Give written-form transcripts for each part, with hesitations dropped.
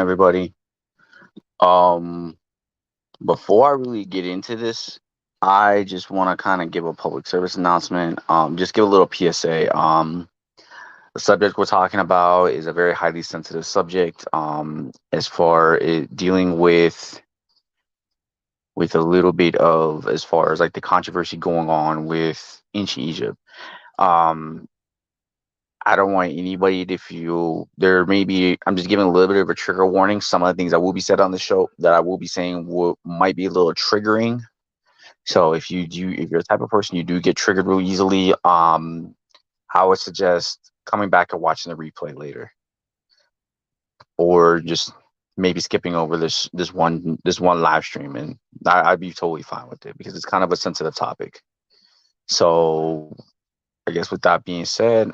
everybody. Um, Before I really get into this, I just want to kind of give a public service announcement. Just give a little PSA. The subject we're talking about is a very highly sensitive subject. As far as dealing with a little bit of as far as like the controversy going on with ancient Egypt. Um, I don't want anybody to feel there may be. I'm just giving a little bit of a trigger warning. Some of the things that will be said on the show that I will be saying will might be a little triggering. So if you're the type of person you do get triggered real easily, I would suggest coming back and watching the replay later, or just maybe skipping over this one live stream, and I'd be totally fine with it because it's kind of a sensitive topic. So I guess with that being said,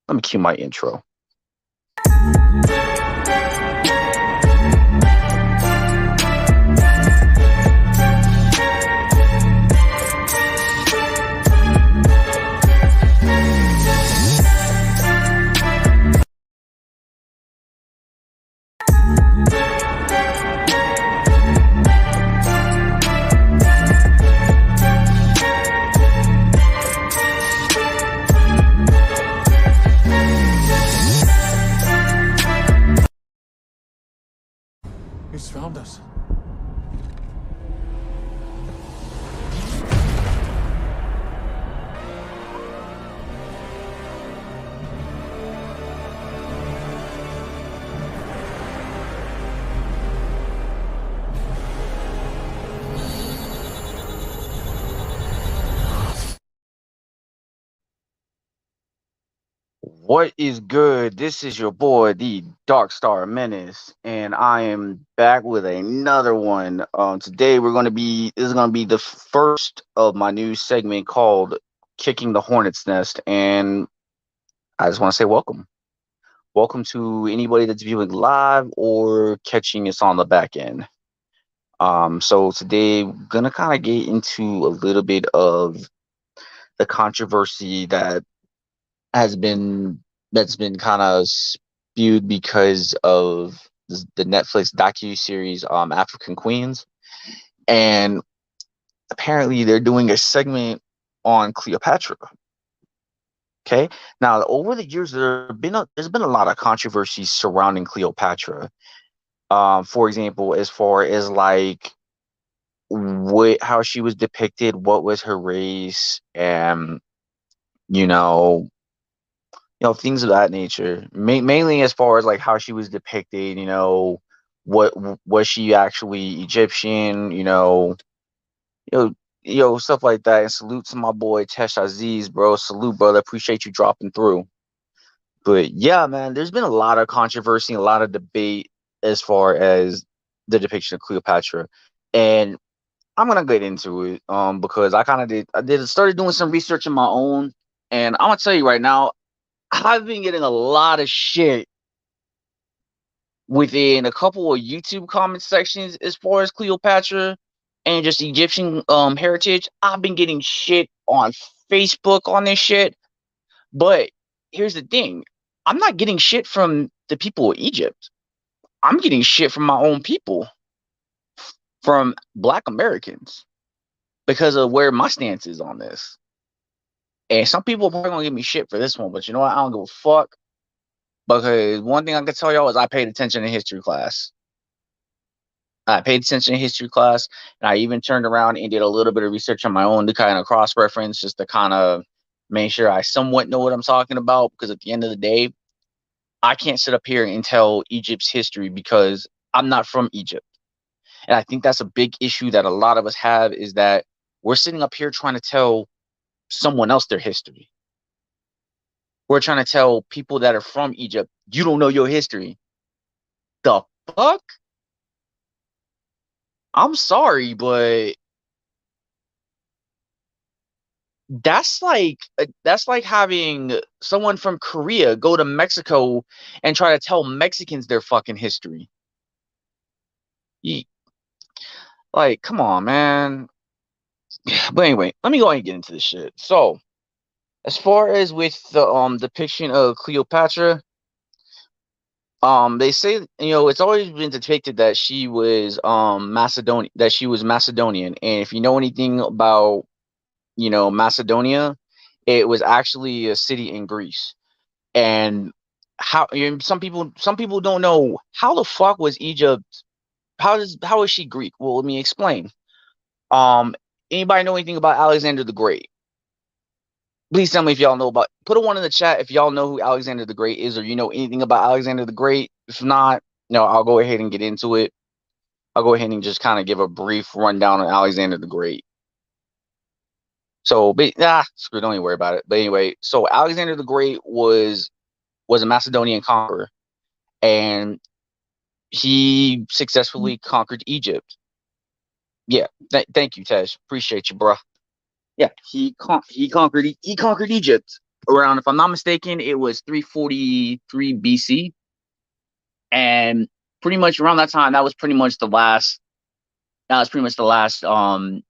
let me cue my intro. He's found us. What is good? This is your boy, the Dark Star Menace, and I am back with another one. Today this is gonna be the first of my new segment called "Kicking the Hornet's Nest," and I just want to say welcome. Welcome to anybody that's viewing live or catching us on the back end. So today we're gonna kind of get into a little bit of the controversy has been that's been kind of spewed because of the Netflix docu-series African Queens, and apparently they're doing a segment on Cleopatra. Okay, now over the years there's been a lot of controversy surrounding Cleopatra. For example, as far as like how she was depicted, what was her race, and you know things of that nature. Mainly as far as like how she was depicted, what was she actually Egyptian, you know, stuff like that. And salute to my boy Tesh Aziz, bro. Salute, brother. Appreciate you dropping through. But yeah, man, there's been a lot of controversy, a lot of debate as far as the depiction of Cleopatra, and I'm gonna get into it because I started doing some research on my own, and I'm gonna tell you right now, I've been getting a lot of shit within a couple of YouTube comment sections as far as Cleopatra and just Egyptian heritage. I've been getting shit on Facebook on this shit. But here's the thing. I'm not getting shit from the people of Egypt. I'm getting shit from my own people, from Black Americans, because of where my stance is on this. And some people are probably gonna give me shit for this one, but you know what? I don't give a fuck. Because one thing I can tell y'all is I paid attention in history class. I paid attention in history class, and I even turned around and did a little bit of research on my own to kind of cross reference, just to kind of make sure I somewhat know what I'm talking about. Because at the end of the day, I can't sit up here and tell Egypt's history because I'm not from Egypt. And I think that's a big issue that a lot of us have, is that we're sitting up here trying to tell someone else their history. We're trying to tell people that are from Egypt, you don't know your history. The fuck? I'm sorry, but that's like having someone from Korea go to Mexico and try to tell Mexicans their fucking history. Like, come on, man. But anyway, let me go ahead and get into this shit. So, as far as with the depiction of Cleopatra, They say, it's always been depicted that she was Macedonian, and if you know anything about Macedonia, it was actually a city in Greece. And some people don't know how the fuck was Egypt. How is she Greek? Well, let me explain. Um, Anybody know anything about Alexander the Great? Please tell me if y'all know about. Put a one in the chat if y'all know who Alexander the Great is, or you know anything about Alexander the Great. If not, no, I'll go ahead and get into it. I'll go ahead and just kind of give a brief rundown on Alexander the Great. So, screw, don't even worry about it. But anyway, so Alexander the Great was a Macedonian conqueror, and he successfully conquered Egypt. Yeah, thank you, Tesh. Appreciate you, bro. Yeah, he conquered Egypt around, if I'm not mistaken, it was 343 BC, and pretty much around that time, that was pretty much the last. That was pretty much the last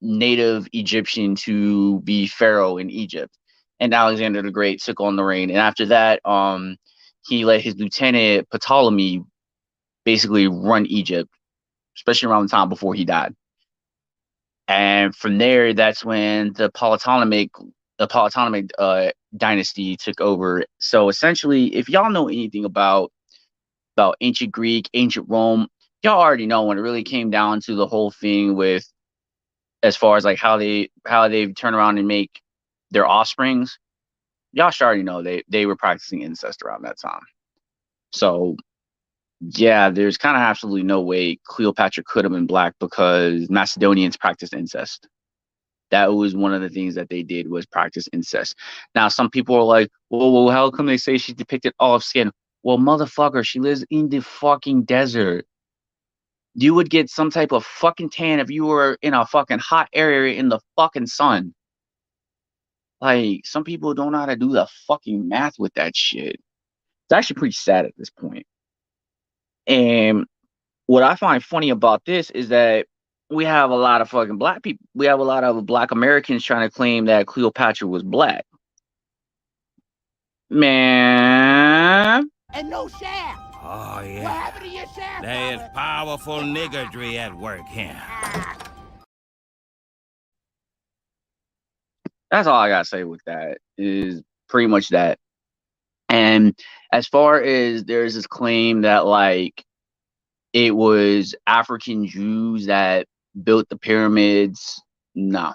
native Egyptian to be pharaoh in Egypt, and Alexander the Great took on the reign. And after that, he let his lieutenant Ptolemy basically run Egypt, especially around the time before he died. And from there, that's when the Ptolemaic dynasty took over. So essentially, if y'all know anything about ancient Greek, ancient Rome, y'all already know when it really came down to the whole thing with, as far as like how they turn around and make their offsprings. Y'all should already know they were practicing incest around that time. So yeah, there's kind of absolutely no way Cleopatra could have been black because Macedonians practiced incest. That was one of the things that they did, was practice incest. Now, some people are like, well, how come they say she's depicted olive skin? Well, motherfucker, she lives in the fucking desert. You would get some type of fucking tan if you were in a fucking hot area in the fucking sun. Like, some people don't know how to do the fucking math with that shit. It's actually pretty sad at this point. And what I find funny about this is that we have a lot of fucking black people. We have a lot of black Americans trying to claim that Cleopatra was black. Man. And no shaft. Oh, yeah. What happened to your shaft? There is powerful niggardry at work here. That's all I gotta say with that, is pretty much that. And as far as there's this claim that like it was African Jews that built the pyramids, no.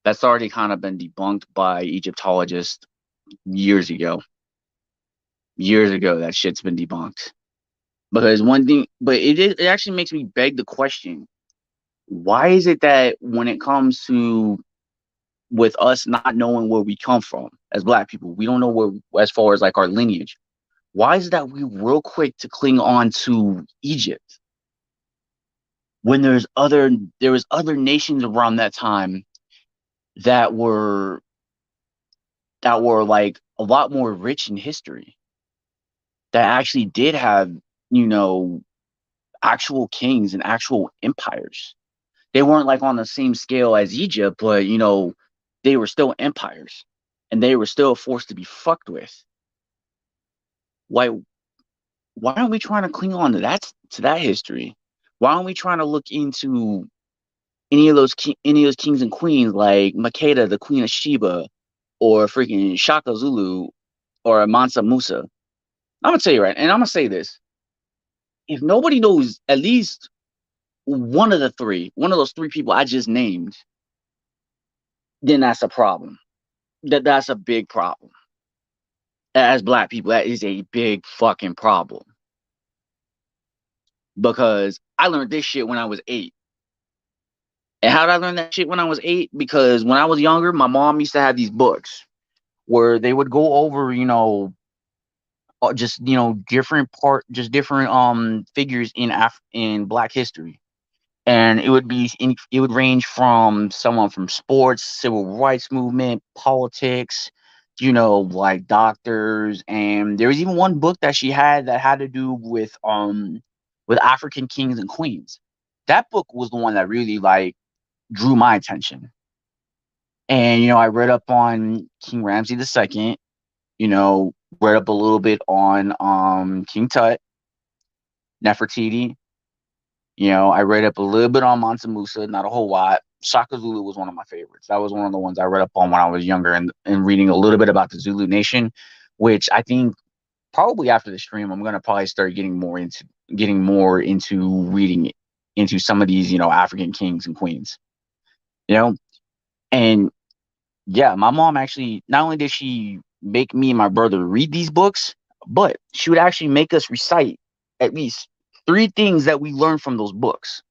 That's already kind of been debunked by Egyptologists years ago. Years ago, that shit's been debunked. Because one thing, but it actually makes me beg the question: why is it that when it comes to, with us not knowing where we come from as black people, we don't know where, as far as like our lineage, why is it that we real quick to cling on to Egypt when there was other nations around that time that were like a lot more rich in history, that actually did have, you know, actual kings and actual empires. They weren't like on the same scale as Egypt, but they were still empires, and they were still forced to be fucked with. Why? Why aren't we trying to cling on to that history? Why aren't we trying to look into any of those kings and queens like Makeda, the Queen of Sheba, or freaking Shaka Zulu, or Mansa Musa? I'm gonna tell you right, and I'm gonna say this: if nobody knows at least one of those three people I just named, then that's a problem. That's a big problem. As black people, that is a big fucking problem. Because I learned this shit when I was 8. And how did I learn that shit when I was 8? Because when I was younger, my mom used to have these books where they would go over, just different figures in Black history. And it would range from someone from sports, civil rights movement, politics, like doctors. And there was even one book that she had that had to do with African kings and queens. That book was the one that really like drew my attention. And I read up on King Ramsey II, read up a little bit on King Tut. Nefertiti. I read up a little bit on Mansa Musa, not a whole lot. Shaka Zulu was one of my favorites. That was one of the ones I read up on when I was younger, and reading a little bit about the Zulu nation, which I think probably after the stream I'm gonna probably start getting more into reading into some of these, African kings and queens. You know, and yeah, my mom actually not only did she make me and my brother read these books, but she would actually make us recite at least three things that we learned from those books.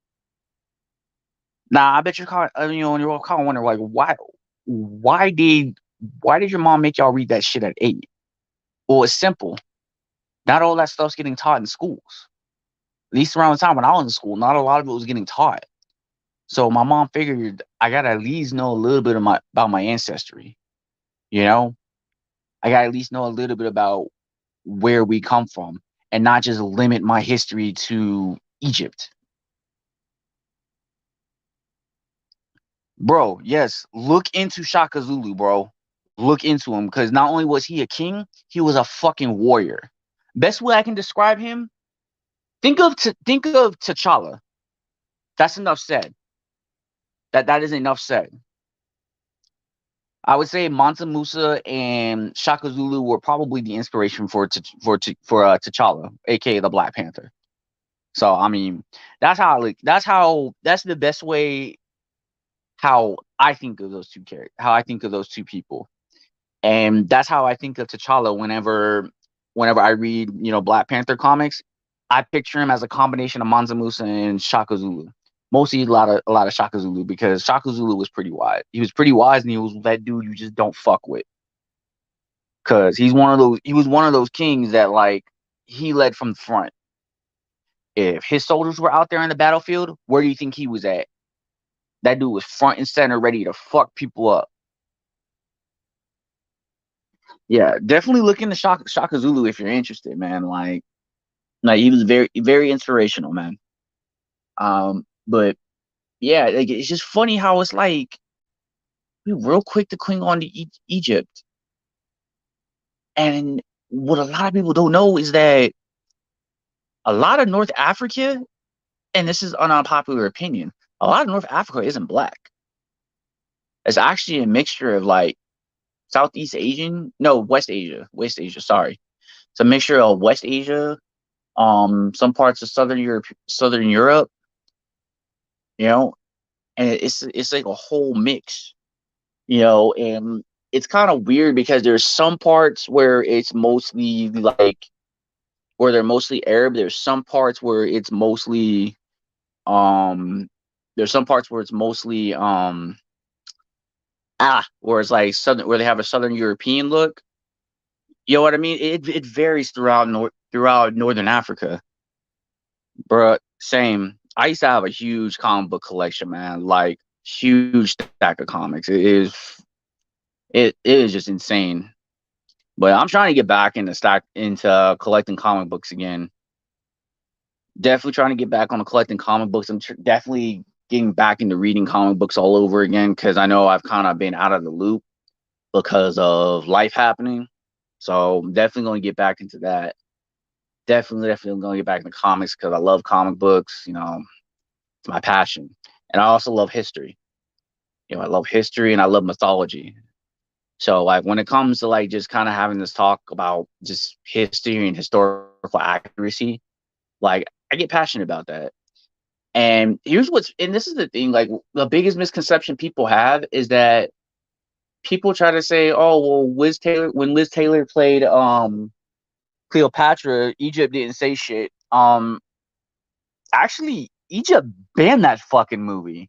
Now, I bet you're calling, and you're all kind of wondering, like, why did, why did your mom make y'all read that shit at 8? Well, it's simple. Not all that stuff's getting taught in schools. At least around the time when I was in school, not a lot of it was getting taught. So my mom figured I gotta at least know a little bit about my ancestry. You know, I gotta at least know a little bit about where we come from, and not just limit my history to Egypt. Bro, yes, look into Shaka Zulu, bro. Look into him, because not only was he a king, he was a fucking warrior. Best way I can describe him, think of T'Challa. That's enough said. That is enough said. I would say Mansa Musa and Shaka Zulu were probably the inspiration for T'Challa, aka the Black Panther. So I mean, that's the best way how I think of those two characters, how I think of those two people. And that's how I think of T'Challa whenever I read, Black Panther comics. I picture him as a combination of Mansa Musa and Shaka Zulu. Mostly a lot of Shaka Zulu, because Shaka Zulu was pretty wise. He was pretty wise, and he was that dude you just don't fuck with. Cause he was one of those kings that, like, he led from the front. If his soldiers were out there in the battlefield, where do you think he was at? That dude was front and center, ready to fuck people up. Yeah, definitely look into Shaka Zulu if you're interested, man. Like he was very, very inspirational, man. But yeah, like, it's just funny how it's like we real quick to cling on to Egypt, and what a lot of people don't know is that a lot of North Africa, and this is an unpopular opinion, a lot of North Africa isn't black. It's actually a mixture of, like, Southeast Asian, no, West Asia. Sorry, it's a mixture of West Asia, some parts of Southern Europe, you know, and it's like a whole mix, and it's kind of weird because there's some parts where it's mostly like where they're mostly Arab. Um there's some parts where it's mostly where it's like southern, where they have a Southern European look. You know what I mean? It varies throughout Northern Africa. Bruh, same. I used to have a huge comic book collection, man. Like, huge stack of comics. It is just insane. But I'm trying to get back into collecting comic books again. Definitely trying to get back on the collecting comic books. I'm definitely getting back into reading comic books all over again, because I know I've kind of been out of the loop because of life happening. So I'm definitely going to get back into that. Definitely going to get back into comics because I love comic books. It's my passion, and I also love history. I love history and I love mythology. So, like, when it comes to, like, just kind of having this talk about just history and historical accuracy, like, I get passionate about that. And this is the thing, like, the biggest misconception people have is that people try to say, oh, well, when Liz Taylor played Cleopatra, Egypt didn't say shit. Actually, Egypt banned that fucking movie.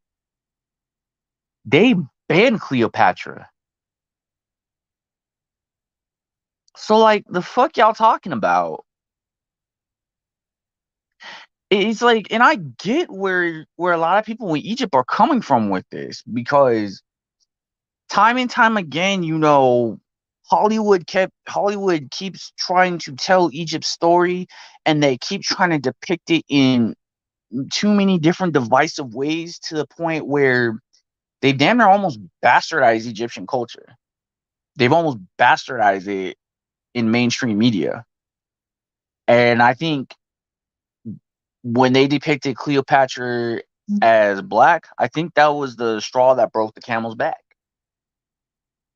They banned Cleopatra. So, like, the fuck y'all talking about? It's like, and I get where a lot of people in Egypt are coming from with this, because time and time again, Hollywood keeps trying to tell Egypt's story, and they keep trying to depict it in too many different divisive ways, to the point where they damn near almost bastardized Egyptian culture. They've almost bastardized it in mainstream media. And I think when they depicted Cleopatra as black, I think that was the straw that broke the camel's back.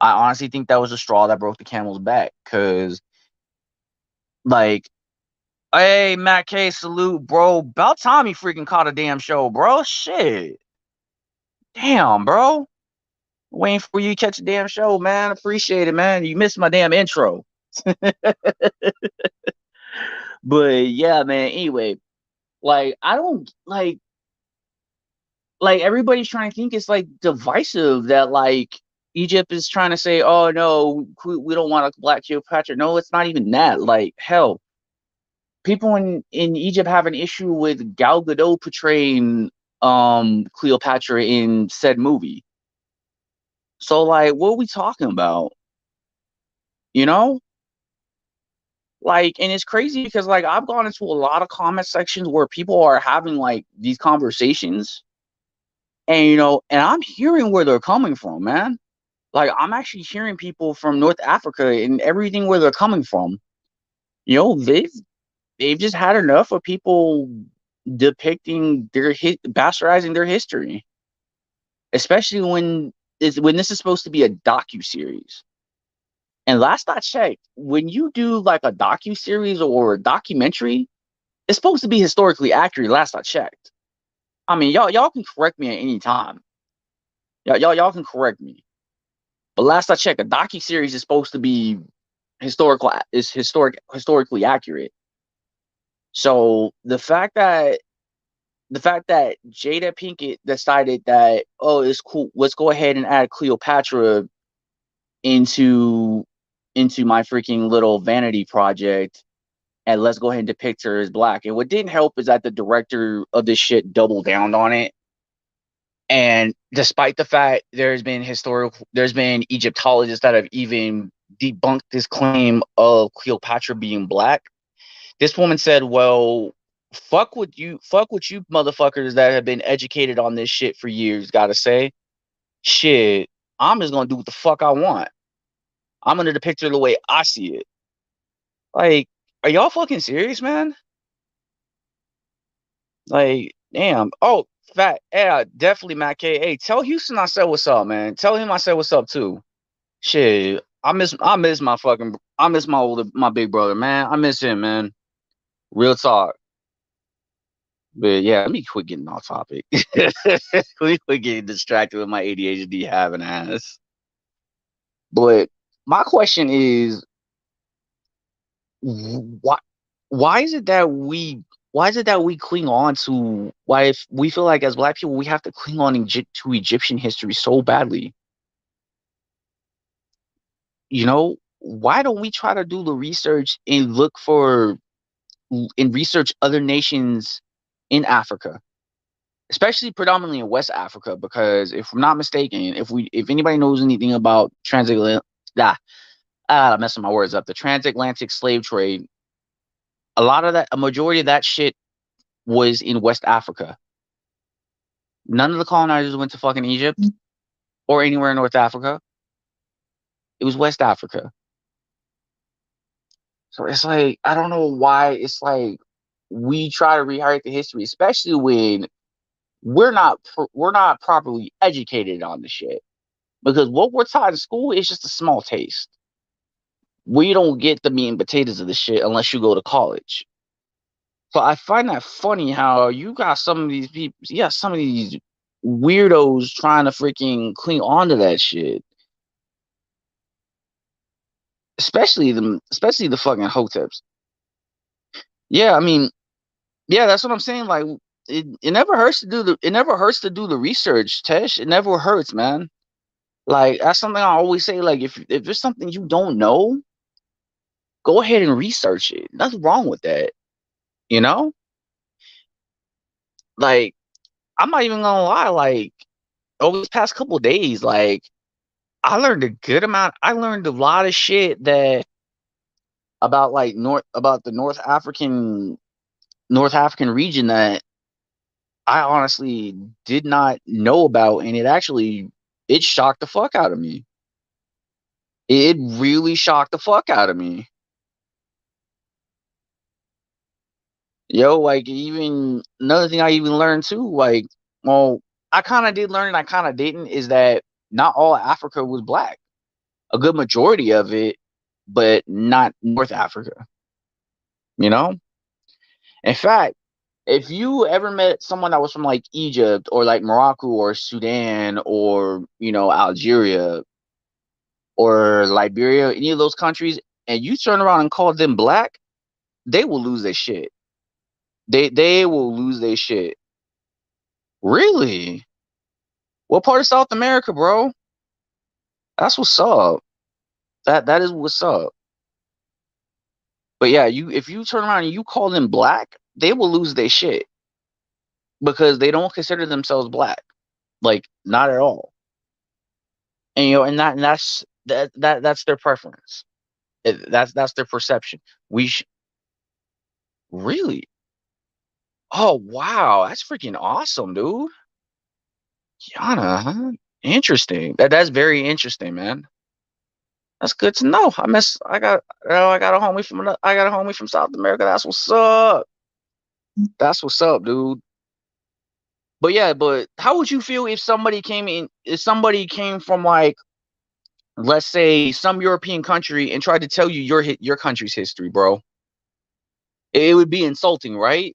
I honestly think that was the straw that broke the camel's back, because like, hey, Matt K, salute, bro. About time you freaking caught a damn show, bro. Shit. Damn, bro. Waiting for you to catch a damn show, man. Appreciate it, man. You missed my damn intro. But yeah, man. Anyway, like, I don't like everybody's trying to think it's like divisive that like Egypt is trying to say, oh no, we don't want a black Cleopatra. No, it's not even that. Like, hell, people in Egypt have an issue with Gal Gadot portraying Cleopatra in said movie. So like, what are we talking about? You know? Like, and it's crazy because like I've gone into a lot of comment sections where people are having like these conversations, and and I'm hearing where they're coming from, man. Like, I'm actually hearing people from North Africa and everything where they're coming from. They've just had enough of people depicting bastardizing their history, especially when this is supposed to be a docu series. And last I checked, when you do like a docu series or a documentary, it's supposed to be historically accurate. Last I checked. I mean, y'all can correct me at any time. Y'all can correct me. But last I checked, a docu series is supposed to be historically accurate. So the fact that Jada Pinkett decided that, oh, it's cool, let's go ahead and add Cleopatra into my freaking little vanity project, and let's go ahead and depict her as black. And what didn't help is that the director of this shit doubled down on it. And despite the fact there's been Egyptologists that have even debunked this claim of Cleopatra being black, this woman said, well, fuck what you motherfuckers that have been educated on this shit for years gotta say. Shit, I'm just gonna do what the fuck I want. I'm gonna depict her the way I see it. Like, are y'all fucking serious, man? Like, damn. Oh, fat. Yeah, definitely, Matt K. Hey, tell Houston I said what's up, man. Tell him I said what's up too. Shit, I miss my big brother, man. I miss him, man. Real talk. But yeah, let me quit getting off topic. Let me quit getting distracted with my ADHD having ass. But my question is, why why is it that we cling on to, why, if we feel like as black people we have to cling on to Egyptian history so badly? Why don't we try to do the research and research other nations in Africa, especially predominantly in West Africa? Because if I'm not mistaken, if anybody knows anything about I'm messing my words up, the transatlantic slave trade, a majority of that shit was in West Africa. None of the colonizers went to fucking Egypt or anywhere in North Africa. It was West Africa. So it's like, I don't know why it's like we try to rewrite the history, especially when we're not properly educated on the shit. Because what we're taught in school is just a small taste. We don't get the meat and potatoes of the shit unless you go to college. So I find that funny how you got some of these people, some of these weirdos trying to freaking cling on to that shit. Especially the fucking hoteps. Yeah, I mean, yeah, that's what I'm saying. Like, it never hurts to do the research, Tesh. It never hurts, man. Like, that's something I always say. Like, if there's something you don't know, go ahead and research it. Nothing wrong with that. You know? Like, I'm not even gonna lie, like, over the past couple of days, like, I learned a lot of shit that about like the North African region that I honestly did not know about, and it shocked the fuck out of me. It really shocked the fuck out of me. Yo, like even another thing I even learned too, like, well, I kind of did learn and I kind of didn't, is that not all Africa was black. A good majority of it, but not North Africa. You know, in fact, if you ever met someone that was from like Egypt or like Morocco or Sudan or Algeria or Liberia, any of those countries, and you turn around and call them black, they will lose their shit. They will lose their shit. Really? What part of South America, bro? That's what's up. That is what's up. But yeah, you if you turn around and you call them black, they will lose their shit because they don't consider themselves black. Like not at all. And that's their preference. That's their perception. We really. Oh wow, that's freaking awesome, dude. Yana, huh? Interesting. That's very interesting, man. That's good to know. I got a homie from South America. That's what's up. That's what's up, dude. But yeah, but how would you feel if somebody came from like, let's say, some European country and tried to tell you your country's history, bro? It would be insulting, right?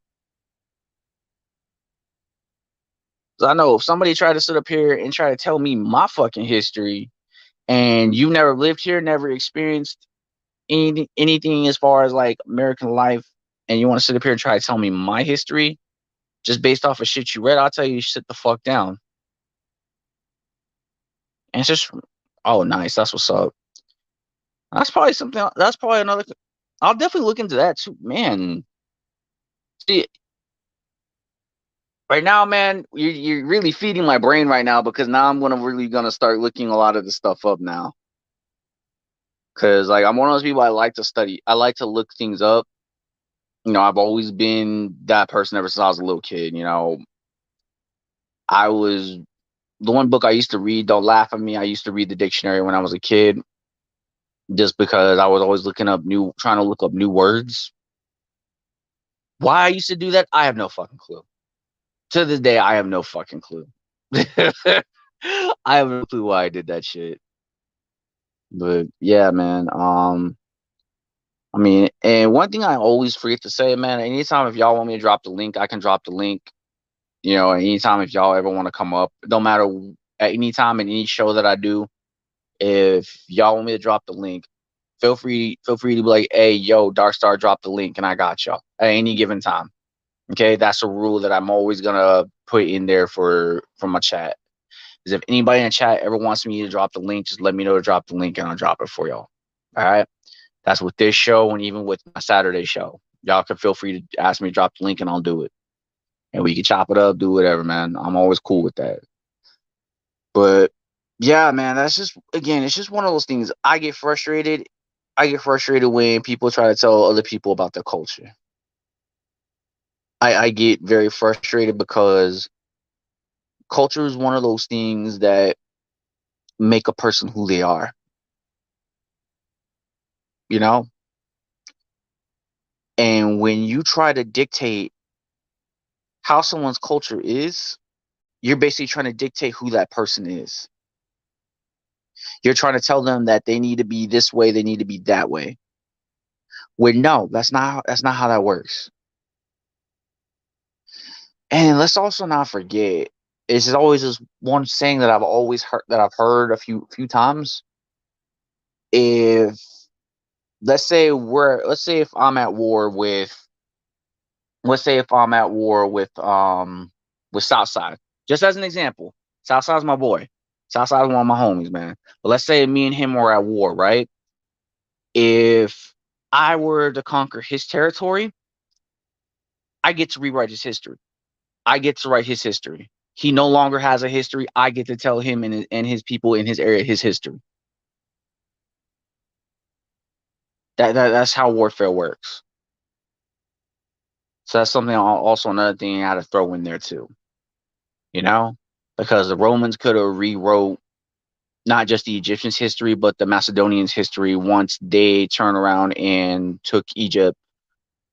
'Cause I know if somebody tried to sit up here and try to tell me my fucking history, and you never lived here, never experienced anything as far as like American life, and you want to sit up here and try to tell me my history just based off of shit you read, I'll tell you sit the fuck down. And it's just, oh, nice. That's what's up. That's probably something. That's probably another. I'll definitely look into that too, man. See, right now, man, you're really feeding my brain right now because now I'm gonna start looking a lot of this stuff up now. Cause like I'm one of those people I like to study. I like to look things up. I've always been that person ever since I was a little kid. I was the one book I used to read. Don't laugh at me. I used to read the dictionary when I was a kid, just because I was always trying to look up new words. Why I used to do that, I have no fucking clue. To this day, I have no fucking clue. I have no clue why I did that shit. But yeah, man. I mean, and one thing I always forget to say, man, anytime if y'all want me to drop the link, I can drop the link. Anytime if y'all ever want to come up, don't matter at any time in any show that I do, if y'all want me to drop the link, feel free to be like, hey, yo, Dark Star, drop the link, and I got y'all at any given time. Okay, that's a rule that I'm always gonna put in there for my chat. Is if anybody in the chat ever wants me to drop the link, just let me know to drop the link and I'll drop it for y'all. All right. That's with this show and even with my Saturday show. Y'all can feel free to ask me to drop the link and I'll do it. And we can chop it up, do whatever, man. I'm always cool with that. But yeah, man, that's just again, it's just one of those things. I get frustrated. I get frustrated when people try to tell other people about their culture. I get very frustrated because culture is one of those things that make a person who they are, you know? And when you try to dictate how someone's culture is, you're basically trying to dictate who that person is. You're trying to tell them that they need to be this way, they need to be that way. When no, that's not how that works. And let's also not forget, it's always this one saying that I've heard a few times. If let's say if I'm at war with let's say if I'm at war with Southside, just as an example. Southside's my boy. Southside's one of my homies, man. But let's say me and him were at war, right? If I were to conquer his territory, I get to rewrite his history. I get to write his history. He no longer has a history. I get to tell him and his people in his area his history. That's how warfare works. So that's something also another thing I had to throw in there too. You know, because the Romans could have rewrote not just the Egyptians' history, but the Macedonians' history once they turned around and took Egypt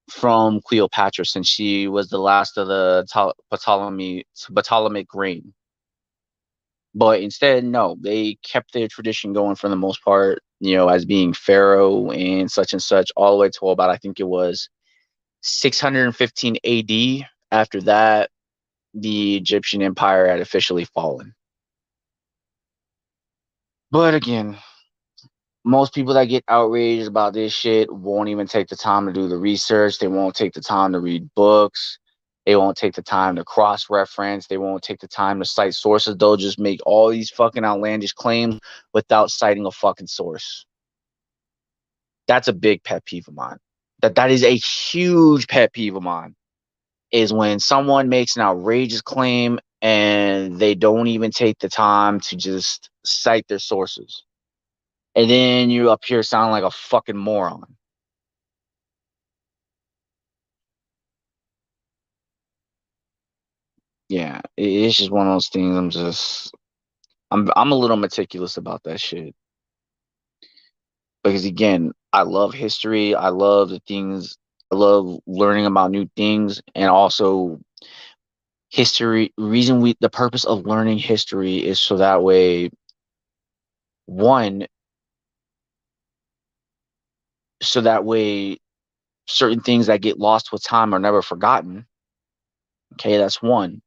from Cleopatra, since she was the last of the Ptolemaic reign. But instead, no, they kept their tradition going for the most part, as being pharaoh and such, all the way to about, I think it was 615 AD. After that, the Egyptian Empire had officially fallen. But again, most people that get outraged about this shit won't even take the time to do the research. They won't take the time to read books. They won't take the time to cross-reference. They won't take the time to cite sources. They'll just make all these fucking outlandish claims without citing a fucking source. That's a big pet peeve of mine. That is a huge pet peeve of mine, is when someone makes an outrageous claim and they don't even take the time to just cite their sources. And then you up here sound like a fucking moron. Yeah, it's just one of those things. I'm a little meticulous about that shit. Because again, I love history. I love the things. I love learning about new things, and also history. The purpose of learning history is so that way, one, so that way certain things that get lost with time are never forgotten. Okay, that's one.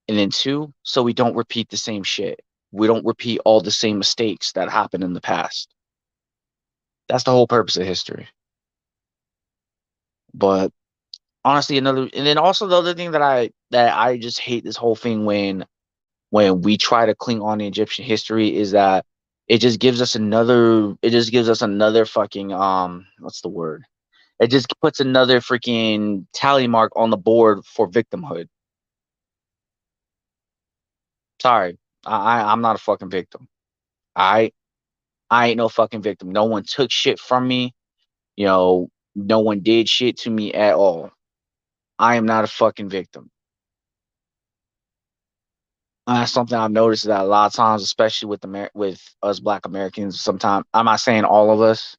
And then two, so we don't repeat the same shit. We don't repeat all the same mistakes that happened in the past. That's the whole purpose of history. But honestly, and then also the other thing that I just hate this whole thing when we try to cling on to Egyptian history is that it just gives us another fucking what's the word? It just puts another freaking tally mark on the board for victimhood. Sorry, I'm not a fucking victim. I I ain't no fucking victim. No one took shit from me. No one did shit to me at all. I am not a fucking victim. That's something I've noticed that a lot of times, especially with us Black Americans. Sometimes I'm not saying all of us.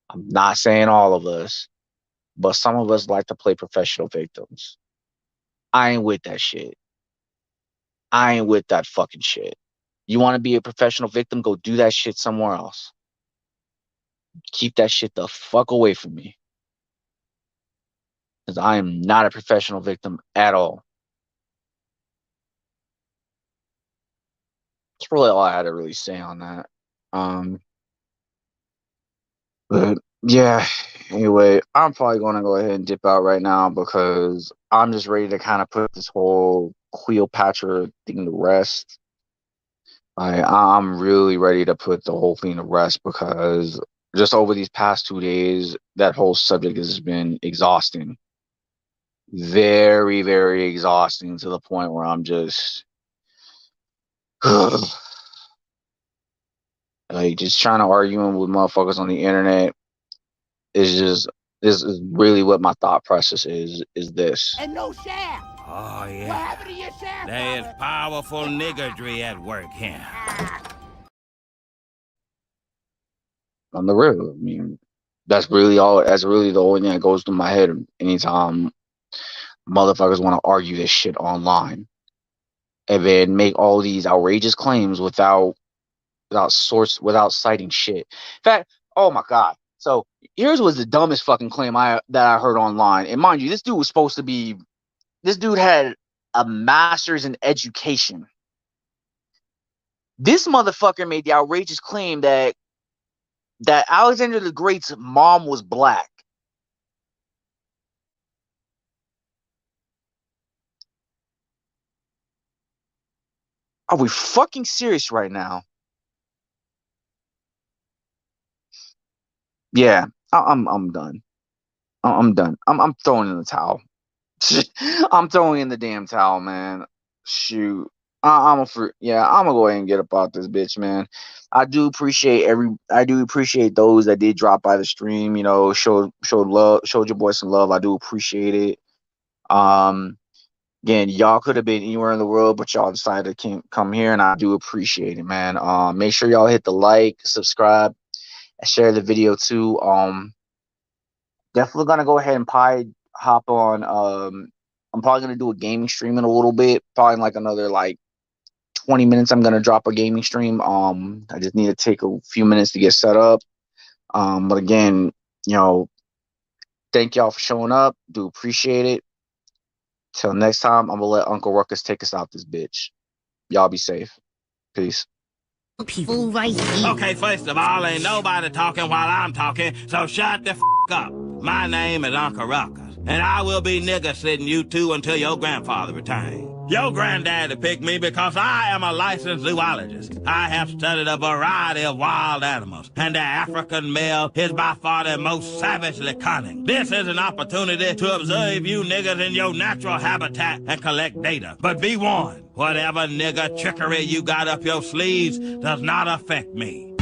I'm not saying all of us, but some of us like to play professional victims. I ain't with that shit. I ain't with that fucking shit. You want to be a professional victim? Go do that shit somewhere else. Keep that shit the fuck away from me, because I am not a professional victim at all. That's really all I had to really say on that. Um, but yeah, anyway, I'm probably going to go ahead and dip out right now because I'm just ready to kind of put this whole Cleopatra thing to rest. I'm really ready to put the whole thing to rest because just over these past 2 days, that whole subject has been exhausting. Very, very exhausting to the point where I'm just like just trying to arguing with motherfuckers on the internet is just this is really what my thought process is this. And no shaft. Oh, What yeah. happened to your shaft? There is powerful niggardry at work here. On the real. I mean, that's really the only thing that goes through my head anytime motherfuckers want to argue this shit online and then make all these outrageous claims without citing shit. In fact, oh my god. So here's was the dumbest fucking claim that I heard online. And mind you, this dude had a master's in education. This motherfucker made the outrageous claim that Alexander the Great's mom was black. Are we fucking serious right now? Yeah, I'm done. I'm done. I'm throwing in the towel. I'm throwing in the damn towel, man. Shoot. I'm gonna go ahead and get about this bitch, man. I do appreciate those that did drop by the stream, showed your boy some love. I do appreciate it. Um Again, y'all could have been anywhere in the world, but y'all decided to come here, and I do appreciate it, man. Make sure y'all hit the like, subscribe, and share the video too. definitely gonna go ahead and probably hop on. I'm probably gonna do a gaming stream in a little bit, probably in like another like 20 minutes. I'm gonna drop a gaming stream. I just need to take a few minutes to get set up. But again, you know, thank y'all for showing up. Do appreciate it. Till next time, I'm gonna let Uncle Ruckus take us out this bitch. Y'all be safe. Peace. People right here. Okay, first of all, ain't nobody talking while I'm talking, so shut the up. My name is Uncle Ruckus, and I will be nigger sitting you two until your grandfather returns. Your granddaddy picked me because I am a licensed zoologist. I have studied a variety of wild animals, and the African male is by far the most savagely cunning. This is an opportunity to observe you niggers in your natural habitat and collect data. But be warned, whatever nigger trickery you got up your sleeves does not affect me.